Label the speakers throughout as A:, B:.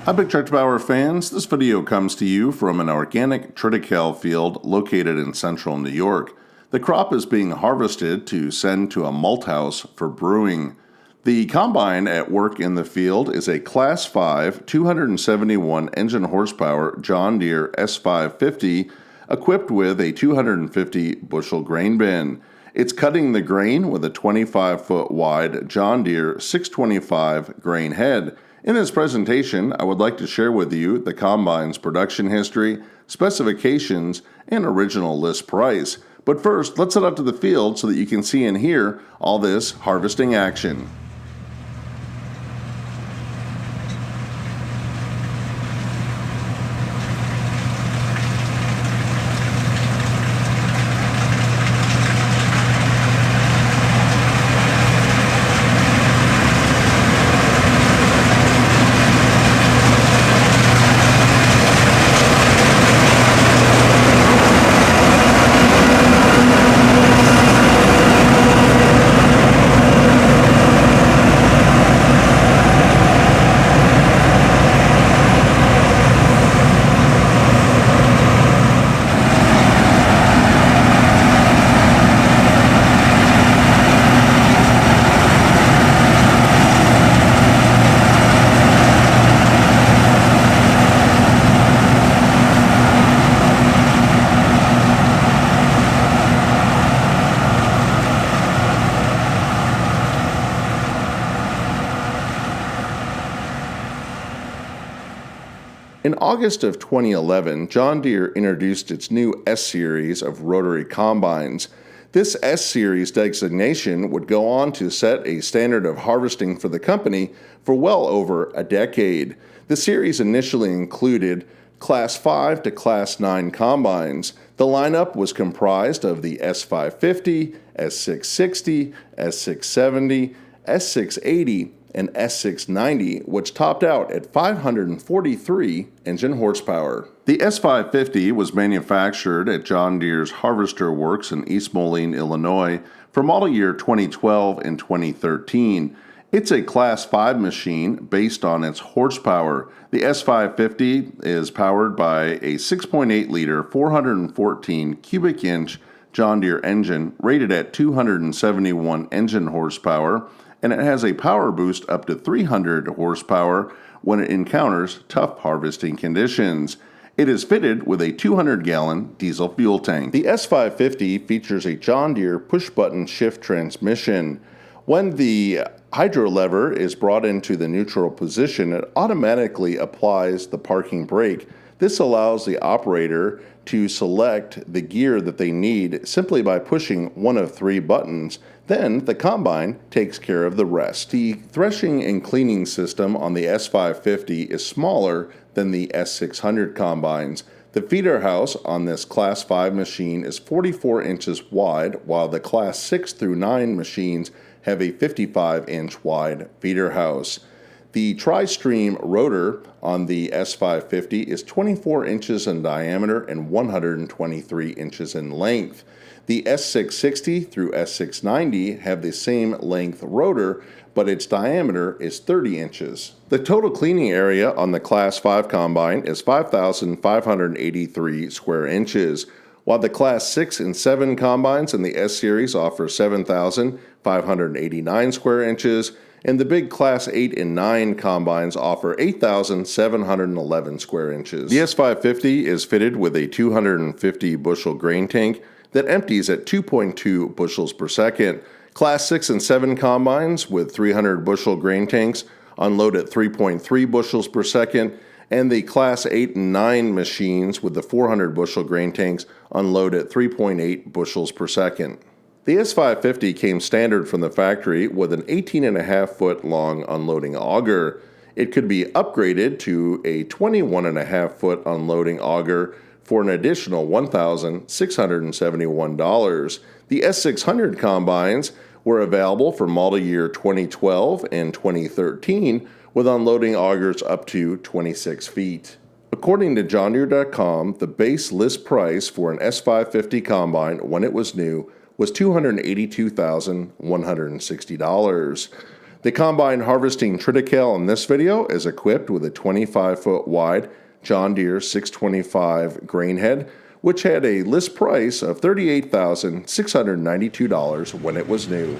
A: Hi Big Tractor Power fans, this video comes to you from an organic Triticale field located in central New York. The crop is being harvested to send to a malt house for brewing. The combine at work in the field is a Class 5 271 engine horsepower John Deere S550 equipped with a 250 bushel grain bin. It's cutting the grain with a 25-foot wide John Deere 625 grain head. In this presentation, I would like to share with you the combine's production history, specifications, and original list price. But first, let's head out to the field so that you can see and hear all this harvesting action. In August of 2011, John Deere introduced its new S-Series of rotary combines. This S-Series designation would go on to set a standard of harvesting for the company for well over a decade. The series initially included Class 5 to Class 9 combines. The lineup was comprised of the S550, S660, S670, S680, and S690, which topped out at 543 engine horsepower. The S550 was manufactured at John Deere's Harvester Works in East Moline, Illinois for model year 2012 and 2013. It's a Class 5 machine based on its horsepower. The S550 is powered by a 6.8-liter, 414 cubic inch John Deere engine rated at 271 engine horsepower, and it has a power boost up to 300 horsepower when it encounters tough harvesting conditions. It is fitted with a 200-gallon diesel fuel tank. The S550 features a John Deere push-button shift transmission. When the hydro lever is brought into the neutral position, it automatically applies the parking brake. This allows the operator to select the gear that they need simply by pushing one of three buttons. Then the combine takes care of the rest. The threshing and cleaning system on the S550 is smaller than the S600 combines. The feeder house on this Class 5 machine is 44 inches wide, while the Class 6 through 9 machines have a 55-inch wide feeder house. The tri-stream rotor on the S550 is 24 inches in diameter and 123 inches in length. The S660 through S690 have the same length rotor, but its diameter is 30 inches. The total cleaning area on the Class 5 combine is 5,583 square inches, while the Class 6 and 7 combines in the S-Series offer 7,589 square inches, and the big Class 8 and 9 combines offer 8,711 square inches. The S550 is fitted with a 250 bushel grain tank that empties at 2.2 bushels per second. Class 6 and 7 combines with 300 bushel grain tanks unload at 3.3 bushels per second, and the Class 8 and 9 machines with the 400 bushel grain tanks unload at 3.8 bushels per second. The S550 came standard from the factory with an 18.5 foot long unloading auger. It could be upgraded to a 21.5 foot unloading auger for an additional $1,671. The S600 combines were available for model year 2012 and 2013 with unloading augers up to 26 feet. According to JohnDeere.com, the base list price for an S550 combine when it was new was $282,160. The combine harvesting Triticale in this video is equipped with a 25-foot wide John Deere 625 grain head, which had a list price of $38,692 when it was new.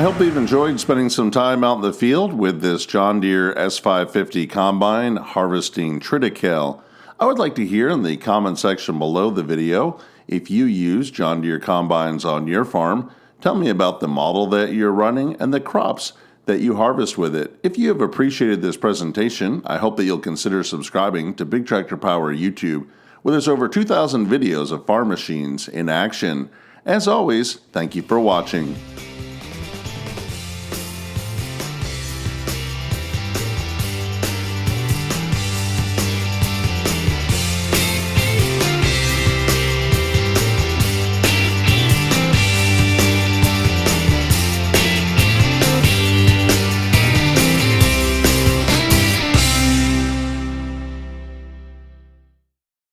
A: I hope you've enjoyed spending some time out in the field with this John Deere S550 combine harvesting Triticale. I would like to hear in the comment section below the video if you use John Deere combines on your farm. Tell me about the model that you're running and the crops that you harvest with it. If you have appreciated this presentation, I hope that you'll consider subscribing to Big Tractor Power YouTube, where there's over 2,000 videos of farm machines in action. As always, thank you for watching.